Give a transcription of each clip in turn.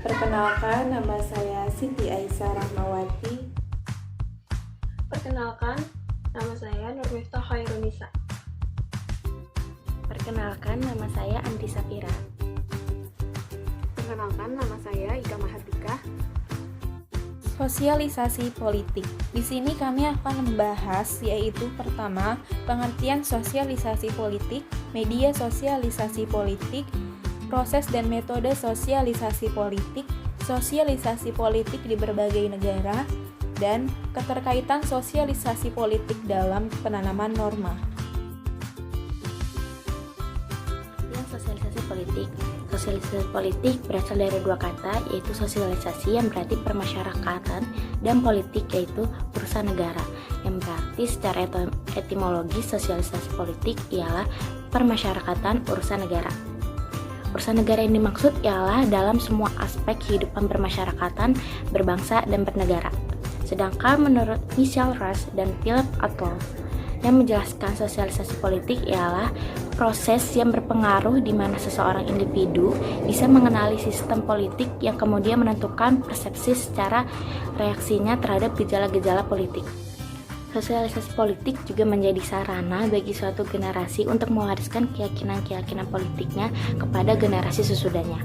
Perkenalkan, nama saya Siti Aisyah Rahmawati. Perkenalkan, nama saya Nurmiftah Khairunisa. Perkenalkan, nama saya Andi Safira. Perkenalkan, nama saya Ika Mahardika. Sosialisasi politik. Di sini kami akan membahas yaitu pertama, pengertian sosialisasi politik, media sosialisasi politik, proses dan metode sosialisasi politik di berbagai negara, dan keterkaitan sosialisasi politik dalam penanaman norma. Sosialisasi politik berasal dari dua kata, yaitu sosialisasi yang berarti permasyarakatan dan politik yaitu urusan negara, yang berarti secara etimologi sosialisasi politik ialah permasyarakatan urusan negara. Urusan negara yang dimaksud ialah dalam semua aspek kehidupan bermasyarakatan, berbangsa, dan bernegara. Sedangkan menurut Michel Rousse dan Philip Adler, yang menjelaskan sosialisasi politik ialah proses yang berpengaruh di mana seseorang individu bisa mengenali sistem politik yang kemudian menentukan persepsi secara reaksinya terhadap gejala-gejala politik. Sosialisasi politik juga menjadi sarana bagi suatu generasi untuk mewariskan keyakinan-keyakinan politiknya kepada generasi sesudahnya.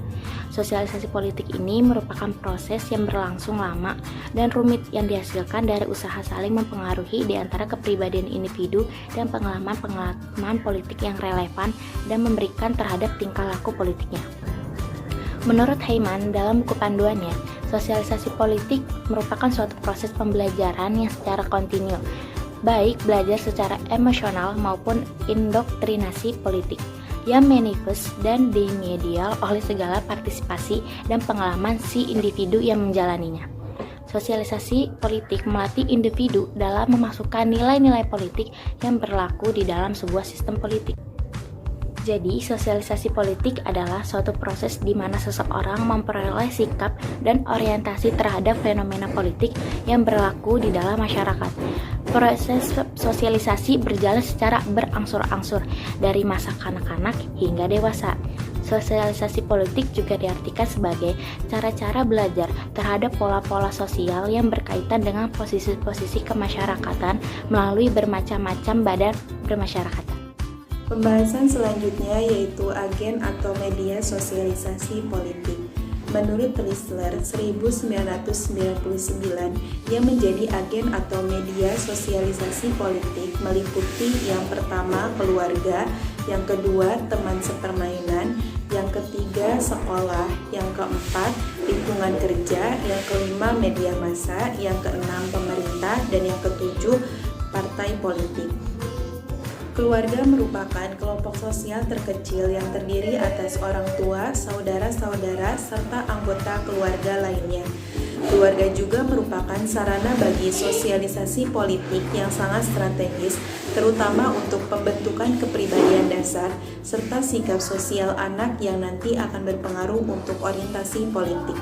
Sosialisasi politik ini merupakan proses yang berlangsung lama dan rumit yang dihasilkan dari usaha saling mempengaruhi di antara kepribadian individu dan pengalaman politik yang relevan dan memberikan terhadap tingkah laku politiknya. Menurut Heyman, dalam buku panduannya, sosialisasi politik merupakan suatu proses pembelajaran yang secara kontinu, baik belajar secara emosional maupun indoktrinasi politik, yang manifest dan dimedial oleh segala partisipasi dan pengalaman si individu yang menjalaninya. Sosialisasi politik melatih individu dalam memasukkan nilai-nilai politik yang berlaku di dalam sebuah sistem politik. Jadi, sosialisasi politik adalah suatu proses di mana seseorang memperoleh sikap dan orientasi terhadap fenomena politik yang berlaku di dalam masyarakat. Proses sosialisasi berjalan secara berangsur-angsur dari masa kanak-kanak hingga dewasa. Sosialisasi politik juga diartikan sebagai cara-cara belajar terhadap pola-pola sosial yang berkaitan dengan posisi-posisi kemasyarakatan melalui bermacam-macam badan bermasyarakatan. Pembahasan selanjutnya yaitu agen atau media sosialisasi politik. Menurut Tristler 1999, yang menjadi agen atau media sosialisasi politik meliputi yang pertama keluarga, yang kedua teman sepermainan, yang ketiga sekolah, yang keempat lingkungan kerja, yang kelima media massa, yang keenam pemerintah, dan yang ketujuh partai politik. Keluarga merupakan kelompok sosial terkecil yang terdiri atas orang tua, saudara-saudara, serta anggota keluarga lainnya. Keluarga juga merupakan sarana bagi sosialisasi politik yang sangat strategis, terutama untuk pembentukan kepribadian dasar, serta sikap sosial anak yang nanti akan berpengaruh untuk orientasi politik.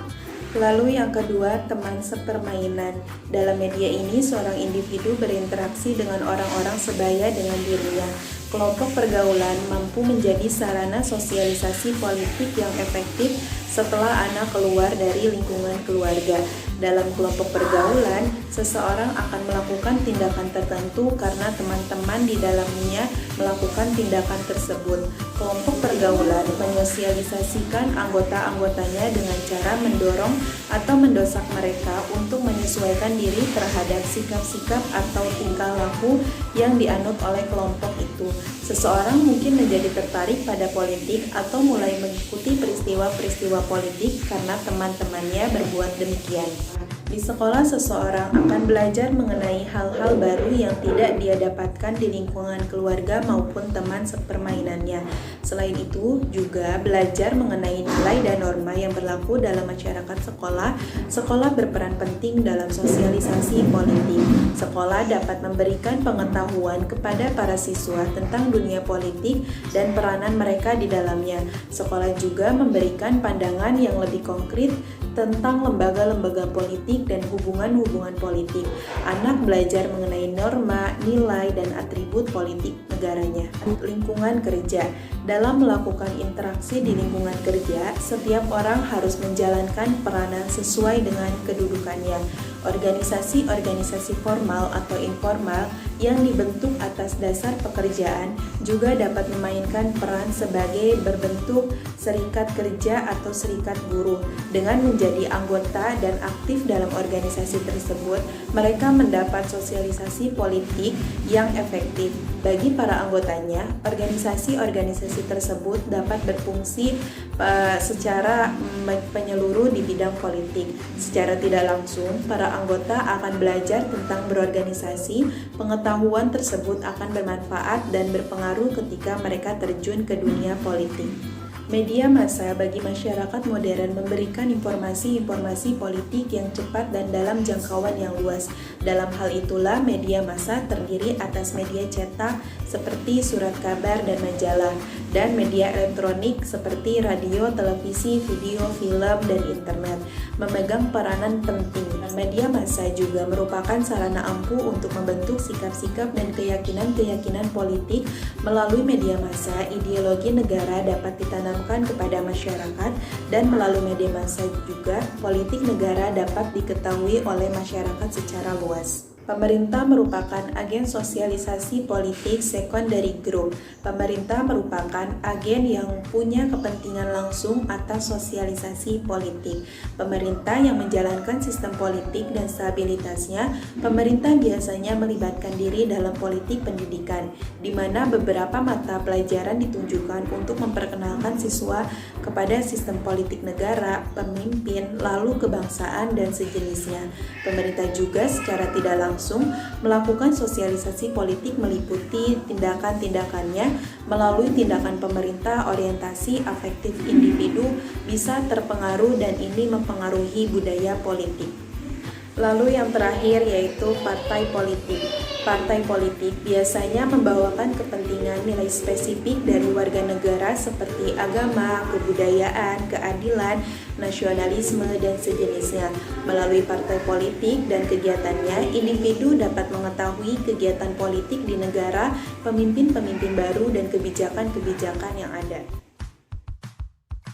Lalu yang kedua, teman sepermainan. Dalam media ini, seorang individu berinteraksi dengan orang-orang sebaya dengan dirinya. Kelompok pergaulan mampu menjadi sarana sosialisasi politik yang efektif setelah anak keluar dari lingkungan keluarga. Dalam kelompok pergaulan, seseorang akan melakukan tindakan tertentu karena teman-teman di dalamnya melakukan tindakan tersebut. Kelompok pergaulan menyosialisasikan anggota-anggotanya dengan cara mendorong atau mendesak mereka untuk menyesuaikan diri terhadap sikap-sikap atau tingkah laku yang dianut oleh kelompok itu. Seseorang mungkin menjadi tertarik pada politik atau mulai mengikuti peristiwa-peristiwa politik karena teman-temannya berbuat demikian. Di sekolah, seseorang akan belajar mengenai hal-hal baru yang tidak dia dapatkan di lingkungan keluarga maupun teman sepermainannya. Selain itu, juga belajar mengenai nilai dan norma yang berlaku dalam masyarakat sekolah. Sekolah berperan penting dalam sosialisasi politik. Sekolah dapat memberikan pengetahuan kepada para siswa tentang dunia politik dan peranan mereka di dalamnya. Sekolah juga memberikan pandangan yang lebih konkret tentang lembaga-lembaga politik dan hubungan-hubungan politik. Anak belajar mengenai norma, nilai, dan atribut politik negaranya. Lingkungan kerja. Dalam melakukan interaksi di lingkungan kerja, setiap orang harus menjalankan peranan sesuai dengan kedudukannya. Organisasi-organisasi formal atau informal yang dibentuk atas dasar pekerjaan juga dapat memainkan peran sebagai berbentuk serikat kerja atau serikat buruh. Dengan menjadi anggota dan aktif dalam organisasi tersebut, mereka mendapat sosialisasi politik yang efektif. Bagi para anggotanya, organisasi-organisasi tersebut dapat berfungsi secara menyeluruh di bidang politik. Secara tidak langsung, para anggota akan belajar tentang berorganisasi. Pengetahuan tersebut akan bermanfaat dan berpengaruh ketika mereka terjun ke dunia politik. Media massa bagi masyarakat modern memberikan informasi-informasi politik yang cepat dan dalam jangkauan yang luas. Dalam hal itulah media massa terdiri atas media cetak seperti surat kabar dan majalah, dan media elektronik seperti radio, televisi, video, film, dan internet memegang peranan penting. Media massa juga merupakan sarana ampuh untuk membentuk sikap-sikap dan keyakinan-keyakinan politik. Melalui media massa, ideologi negara dapat ditanamkan kepada masyarakat, dan melalui media massa juga politik negara dapat diketahui oleh masyarakat secara luas. Pemerintah merupakan agen sosialisasi politik secondary group. Pemerintah merupakan agen yang punya kepentingan langsung atas sosialisasi politik. Pemerintah yang menjalankan sistem politik dan stabilitasnya, pemerintah biasanya melibatkan diri dalam politik pendidikan, di mana beberapa mata pelajaran ditunjukkan untuk memperkenalkan siswa kepada sistem politik negara, pemimpin, lalu kebangsaan, dan sejenisnya. Pemerintah juga secara tidak langsung melakukan sosialisasi politik meliputi tindakan-tindakannya. Melalui tindakan pemerintah, orientasi afektif individu bisa terpengaruh dan ini mempengaruhi budaya politik. Lalu yang terakhir yaitu partai politik. Partai politik biasanya membawakan kepentingan nilai spesifik dari warga negara seperti agama, kebudayaan, keadilan, nasionalisme, dan sejenisnya. Melalui partai politik dan kegiatannya, individu dapat mengetahui kegiatan politik di negara, pemimpin-pemimpin baru, dan kebijakan-kebijakan yang ada.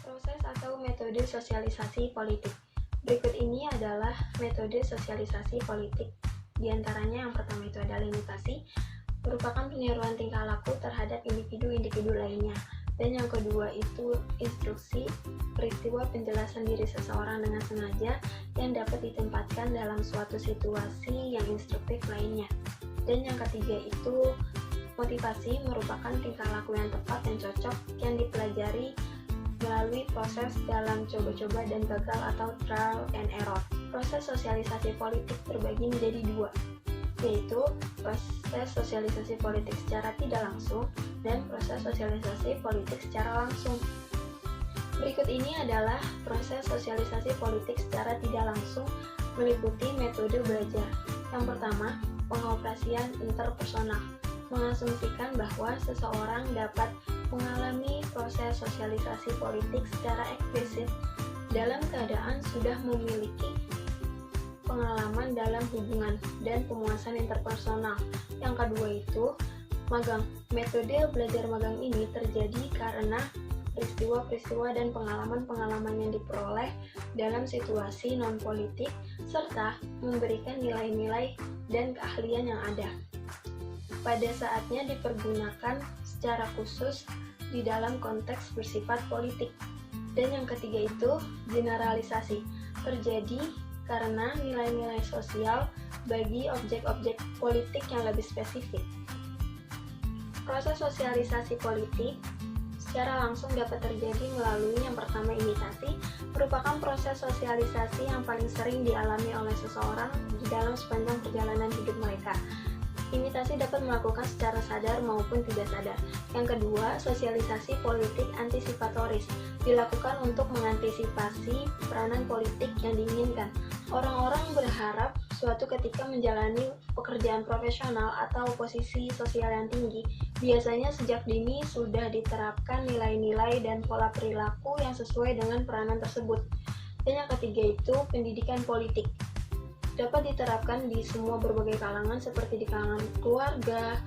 Proses atau metode sosialisasi politik. Berikut ini adalah metode sosialisasi politik. Di antaranya yang pertama itu adalah imitasi, merupakan peniruan tingkah laku terhadap individu-individu lainnya. Dan yang kedua itu instruksi, peristiwa penjelasan diri seseorang dengan sengaja yang dapat ditempatkan dalam suatu situasi yang instruktif lainnya. Dan yang ketiga itu motivasi, merupakan tingkah laku yang tepat dan cocok yang dipelajari melalui proses dalam coba-coba dan gagal atau trial and error. Proses sosialisasi politik terbagi menjadi dua, yaitu proses sosialisasi politik secara tidak langsung dan proses sosialisasi politik secara langsung. Berikut ini adalah proses sosialisasi politik secara tidak langsung meliputi metode belajar. Yang pertama, pengoperasian interpersonal, mengasumsikan bahwa seseorang dapat mengalami proses sosialisasi politik secara eksplisit dalam keadaan sudah memiliki pengalaman dalam hubungan dan pemuasan interpersonal. Yang kedua itu magang. Metode belajar magang ini terjadi karena peristiwa-peristiwa dan pengalaman-pengalaman yang diperoleh dalam situasi non-politik serta memberikan nilai-nilai dan keahlian yang ada. Pada saatnya dipergunakan secara khusus di dalam konteks bersifat politik. Dan yang ketiga itu generalisasi, terjadi karena nilai-nilai sosial bagi objek-objek politik yang lebih spesifik. Proses sosialisasi politik secara langsung dapat terjadi melalui yang pertama imitasi, merupakan proses sosialisasi yang paling sering dialami oleh seseorang di dalam sepanjang perjalanan hidup mereka. Imitasi dapat melakukan secara sadar maupun tidak sadar. Yang kedua, sosialisasi politik antisipatoris dilakukan untuk mengantisipasi peranan politik yang diinginkan. Orang-orang berharap suatu ketika menjalani pekerjaan profesional atau posisi sosial yang tinggi, biasanya sejak dini sudah diterapkan nilai-nilai dan pola perilaku yang sesuai dengan peranan tersebut. Dan yang ketiga itu pendidikan politik. Dapat diterapkan di semua berbagai kalangan seperti di kalangan keluarga,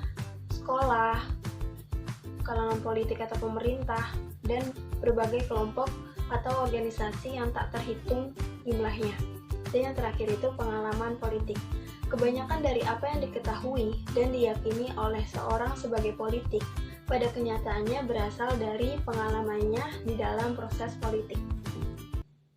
sekolah, kalangan politik atau pemerintah, dan berbagai kelompok atau organisasi yang tak terhitung jumlahnya. Dan yang terakhir itu pengalaman politik. Kebanyakan dari apa yang diketahui dan diyakini oleh seorang sebagai politik pada kenyataannya berasal dari pengalamannya di dalam proses politik.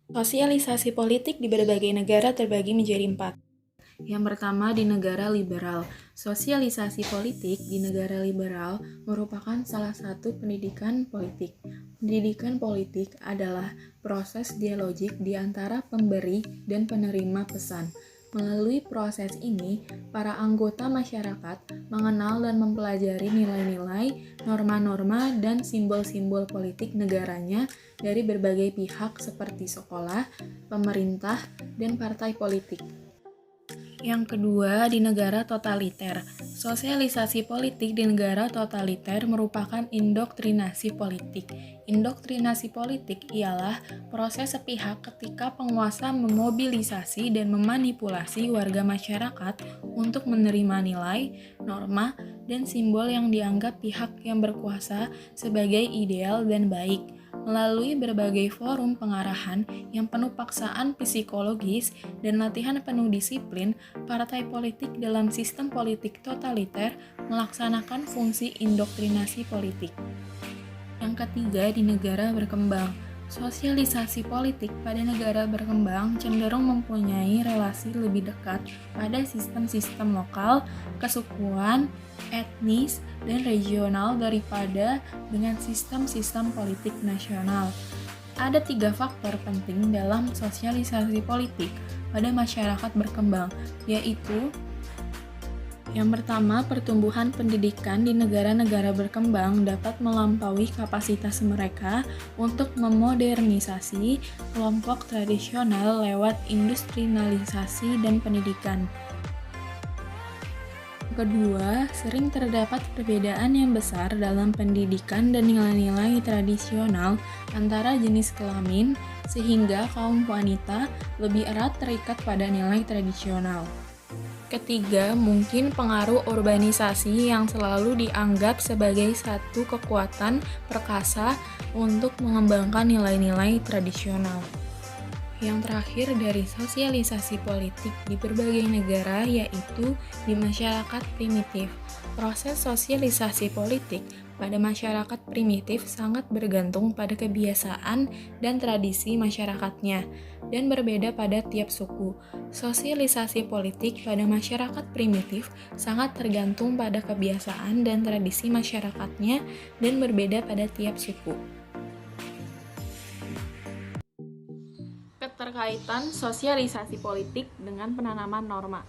Sosialisasi politik di berbagai negara terbagi menjadi 4. Yang pertama, di negara liberal. Sosialisasi politik di negara liberal merupakan salah satu pendidikan politik. Pendidikan politik adalah proses dialogik di antara pemberi dan penerima pesan. Melalui proses ini, para anggota masyarakat mengenal dan mempelajari nilai-nilai, norma-norma, dan simbol-simbol politik negaranya dari berbagai pihak seperti sekolah, pemerintah, dan partai politik. Yang kedua, di negara totaliter. Sosialisasi politik di negara totaliter merupakan indoktrinasi politik. Indoktrinasi politik ialah proses sepihak ketika penguasa memobilisasi dan memanipulasi warga masyarakat untuk menerima nilai, norma, dan simbol yang dianggap pihak yang berkuasa sebagai ideal dan baik. Melalui berbagai forum pengarahan yang penuh paksaan psikologis dan latihan penuh disiplin, partai politik dalam sistem politik totaliter melaksanakan fungsi indoktrinasi politik. Yang ketiga, di negara berkembang. Sosialisasi politik pada negara berkembang cenderung mempunyai relasi lebih dekat pada sistem-sistem lokal, kesukuan, etnis, dan regional daripada dengan sistem-sistem politik nasional. Ada 3 faktor penting dalam sosialisasi politik pada masyarakat berkembang, yaitu yang pertama, pertumbuhan pendidikan di negara-negara berkembang dapat melampaui kapasitas mereka untuk memodernisasi kelompok tradisional lewat industrialisasi dan pendidikan. Kedua, sering terdapat perbedaan yang besar dalam pendidikan dan nilai-nilai tradisional antara jenis kelamin, sehingga kaum wanita lebih erat terikat pada nilai tradisional. Ketiga, mungkin pengaruh urbanisasi yang selalu dianggap sebagai satu kekuatan perkasa untuk mengembangkan nilai-nilai tradisional. Yang terakhir dari sosialisasi politik di berbagai negara yaitu di masyarakat primitif. Proses sosialisasi politik pada masyarakat primitif sangat bergantung pada kebiasaan dan tradisi masyarakatnya dan berbeda pada tiap suku. Sosialisasi politik pada masyarakat primitif sangat tergantung pada kebiasaan dan tradisi masyarakatnya dan berbeda pada tiap suku. Keterkaitan sosialisasi politik dengan penanaman norma.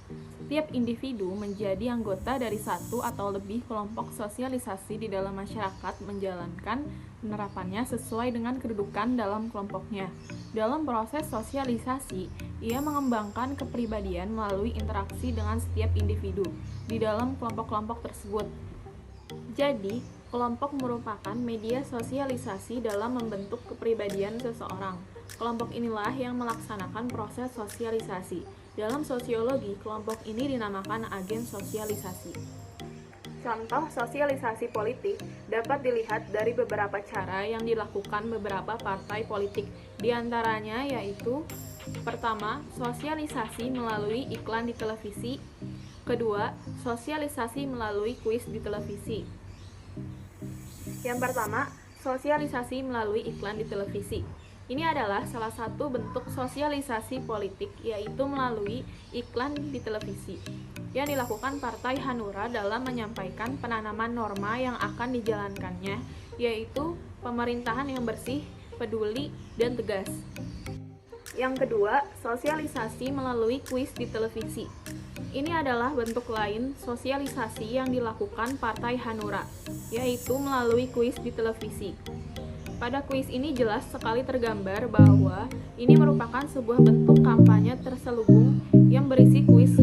Setiap individu menjadi anggota dari satu atau lebih kelompok sosialisasi di dalam masyarakat menjalankan penerapannya sesuai dengan kedudukan dalam kelompoknya. Dalam proses sosialisasi, ia mengembangkan kepribadian melalui interaksi dengan setiap individu di dalam kelompok-kelompok tersebut. Jadi, kelompok merupakan media sosialisasi dalam membentuk kepribadian seseorang. Kelompok inilah yang melaksanakan proses sosialisasi. Dalam sosiologi, kelompok ini dinamakan agen sosialisasi. Contoh sosialisasi politik dapat dilihat dari beberapa cara yang dilakukan beberapa partai politik. Di antaranya yaitu: pertama, sosialisasi melalui iklan di televisi. Kedua, sosialisasi melalui kuis di televisi. Yang pertama, sosialisasi melalui iklan di televisi. Ini adalah salah satu bentuk sosialisasi politik, yaitu melalui iklan di televisi yang dilakukan Partai Hanura dalam menyampaikan penanaman norma yang akan dijalankannya, yaitu pemerintahan yang bersih, peduli, dan tegas. Yang kedua, sosialisasi melalui kuis di televisi. Ini adalah bentuk lain sosialisasi yang dilakukan Partai Hanura, yaitu melalui kuis di televisi. Pada kuis ini jelas sekali tergambar bahwa ini merupakan sebuah bentuk kampanye terselubung yang berisi kuis